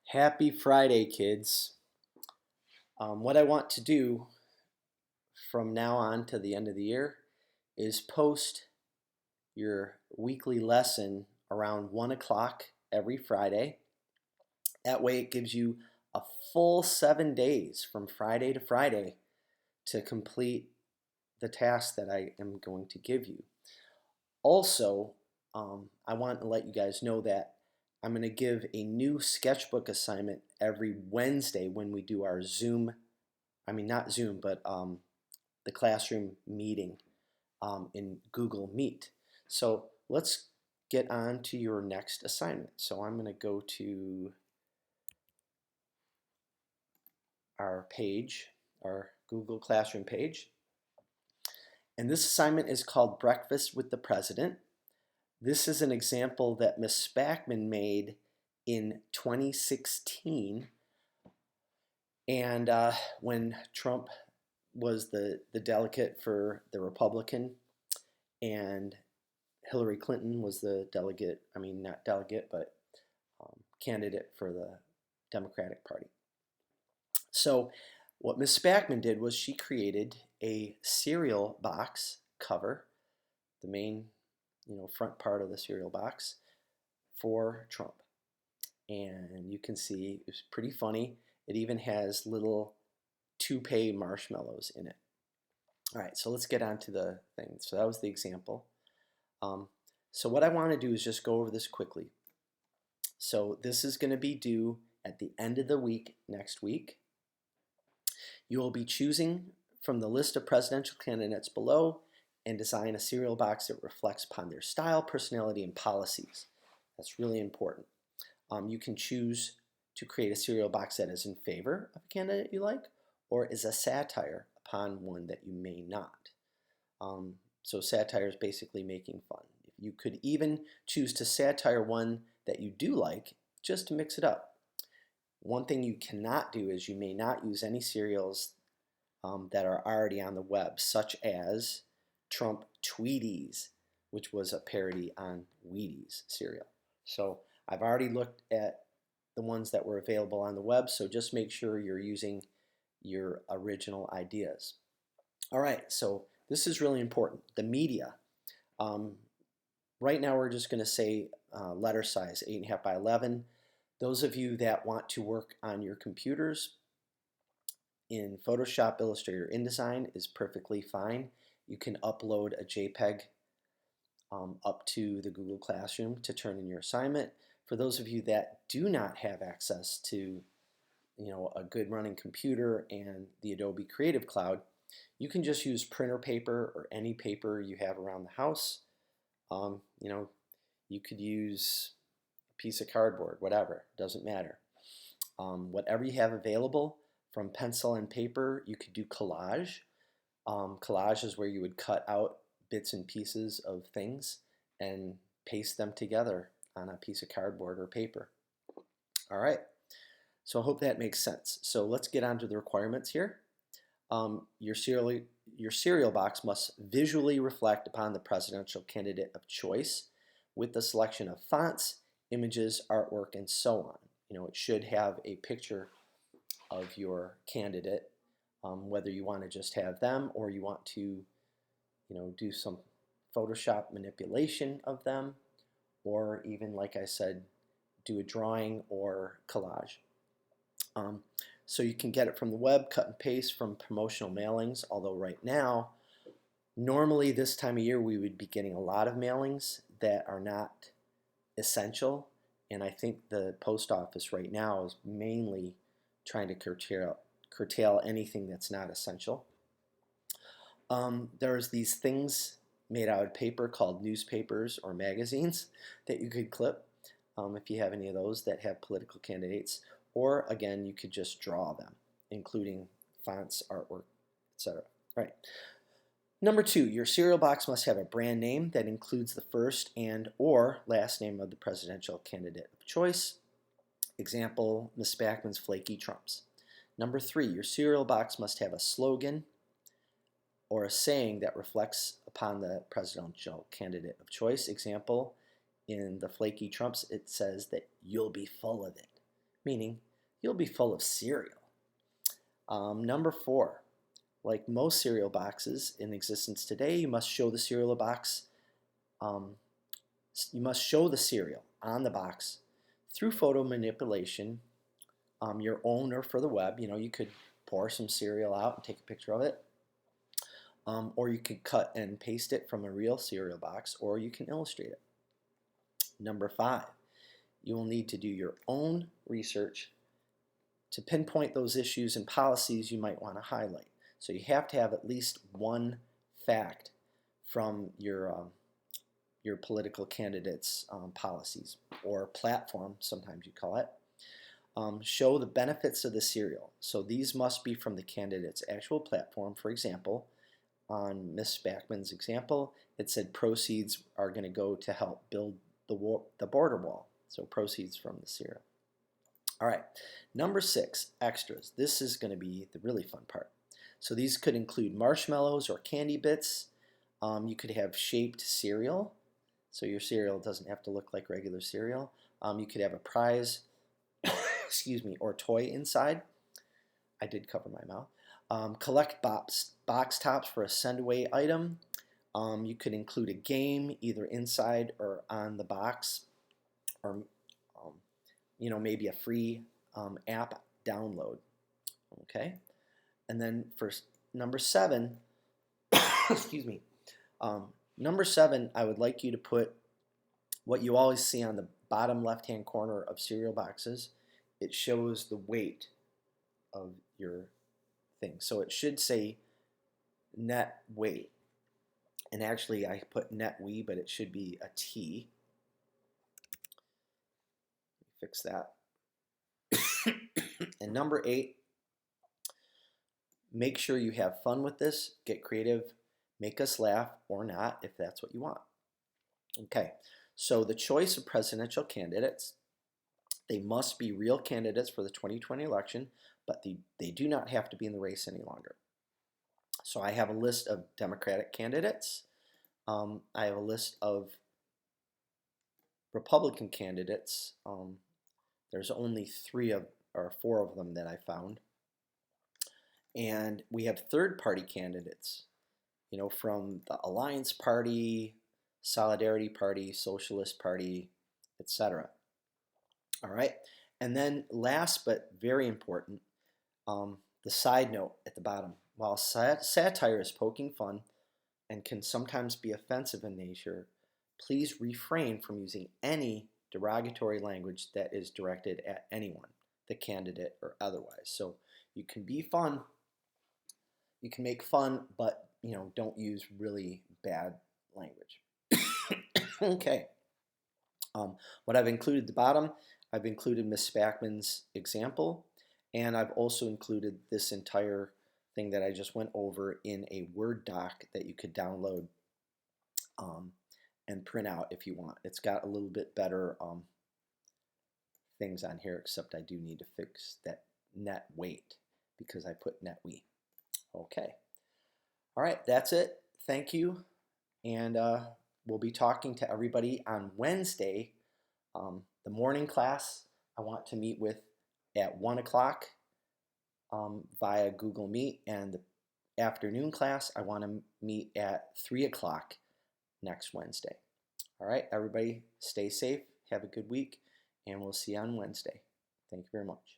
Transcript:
Happy Friday, kids. What I want to do from now on to the end of the year is post your weekly lesson around 1 o'clock every Friday. That way, it gives you a full 7 days from Friday to Friday to complete the task that I am going to give you. Also, I want to let you guys know that I'm going to give a new sketchbook assignment every Wednesday when we do our Zoom, not Zoom, but the classroom meeting in Google Meet. So let's get on to your next assignment. So I'm going to go to our page, our Google Classroom page. And this assignment is called Breakfast with the President. This is an example that Ms. Spackman made in 2016. And when Trump was the delegate for the Republican and Hillary Clinton was the delegate, not delegate, but candidate for the Democratic Party. So what Ms. Spackman did was she created a cereal box cover, the main front part of the cereal box for Trump. And you can see it's pretty funny. It even has little toupee marshmallows in it. All right, so let's get on to the thing. So that was the example. So what I want to do is just go over this quickly. So this is going to be due at the end of the week next week. You will be choosing from the list of presidential candidates below and design a cereal box that reflects upon their style, personality, and policies. That's really important. You can choose to create a cereal box that is in favor of a candidate you like or is a satire upon one that you may not. So satire is basically making fun. You could even choose to satire one that you do like just to mix it up. One thing you cannot do is you may not use any cereals that are already on the web, such as Trump Tweeties, which was a parody on Wheaties cereal. So I've already looked at the ones that were available on the web, so just make sure you're using your original ideas. All right, so this is really important. The media. Right now we're just going to say letter size, 8.5 by 11. Those of you that want to work on your computers in Photoshop, Illustrator, InDesign is perfectly fine. You can upload a JPEG up to the Google Classroom to turn in your assignment. For those of you that do not have access to a good running computer and the Adobe Creative Cloud, you can just use printer paper or any paper you have around the house. You could use a piece of cardboard, whatever, doesn't matter. Whatever you have available, from pencil and paper, you could do collage. Collage is where you would cut out bits and pieces of things and paste them together on a piece of cardboard or paper. All right, so I hope that makes sense. So let's get on to the requirements here. Your cereal box must visually reflect upon the presidential candidate of choice with the selection of fonts, images, artwork, and so on. It should have a picture of your candidate, whether you want to just have them or you want to, do some Photoshop manipulation of them, or even, like I said, do a drawing or collage. So you can get it from the web, cut and paste from promotional mailings, although right now, normally this time of year we would be getting a lot of mailings that are not essential, and I think the post office right now is mainly trying to curtail anything that's not essential. There's these things made out of paper called newspapers or magazines that you could clip if you have any of those that have political candidates. Or again, you could just draw them, including fonts, artwork, etc. Right. Number 2, your cereal box must have a brand name that includes the first and or last name of the presidential candidate of choice. Example, Ms. Spackman's Flaky Trumps. Number 3, your cereal box must have a slogan or a saying that reflects upon the presidential candidate of choice. Example, in the Flaky Trumps, it says that you'll be full of it. meaning you'll be full of cereal. Number 4, like most cereal boxes in existence today, you must show the cereal box. You must show the cereal on the box through photo manipulation, your own or for the web. You could pour some cereal out and take a picture of it, or you could cut and paste it from a real cereal box, or you can illustrate it. Number 5, you will need to do your own research to pinpoint those issues and policies you might want to highlight. So you have to have at least one fact from your political candidate's policies or platform, sometimes you call it. Show the benefits of the cereal. So these must be from the candidate's actual platform. For example, on Ms. Spackman's example, it said proceeds are going to go to help build the border wall. So proceeds from the cereal. All right, number 6, extras. This is going to be the really fun part. So these could include marshmallows or candy bits. You could have shaped cereal, so your cereal doesn't have to look like regular cereal. You could have a prize, excuse me, or toy inside. I did cover my mouth. Collect box tops for a send-away item. You could include a game either inside or on the box, or maybe a free app download. Okay, and then for number 7, excuse me, number 7, I would like you to put what you always see on the bottom left-hand corner of cereal boxes. It shows the weight of your thing. So it should say net weight. And actually I put net we, but it should be a T. Fix that. And number 8, make sure you have fun with this. Get creative. Make us laugh or not if that's what you want. Okay, so the choice of presidential candidates, they must be real candidates for the 2020 election, but they do not have to be in the race any longer. So I have a list of Democratic candidates. I have a list of Republican candidates. There's only 3 or 4 of them that I found. And we have third-party candidates, from the Alliance Party, Solidarity Party, Socialist Party, etc. All right, and then last but very important, the side note at the bottom. While satire is poking fun and can sometimes be offensive in nature, please refrain from using any derogatory language that is directed at anyone, the candidate or otherwise. So you can be fun, you can make fun, but don't use really bad language. Okay. What I've included at the bottom, I've included Ms. Spackman's example, and I've also included this entire thing that I just went over in a Word doc that you could download and print out if you want. It's got a little bit better things on here, except I do need to fix that net weight because I put net we. Okay. All right, that's it. Thank you. And we'll be talking to everybody on Wednesday. The morning class I want to meet with at 1 o'clock via Google Meet, and the afternoon class I want to meet at 3 o'clock next Wednesday. All right, everybody, stay safe, have a good week, and we'll see you on Wednesday. Thank you very much.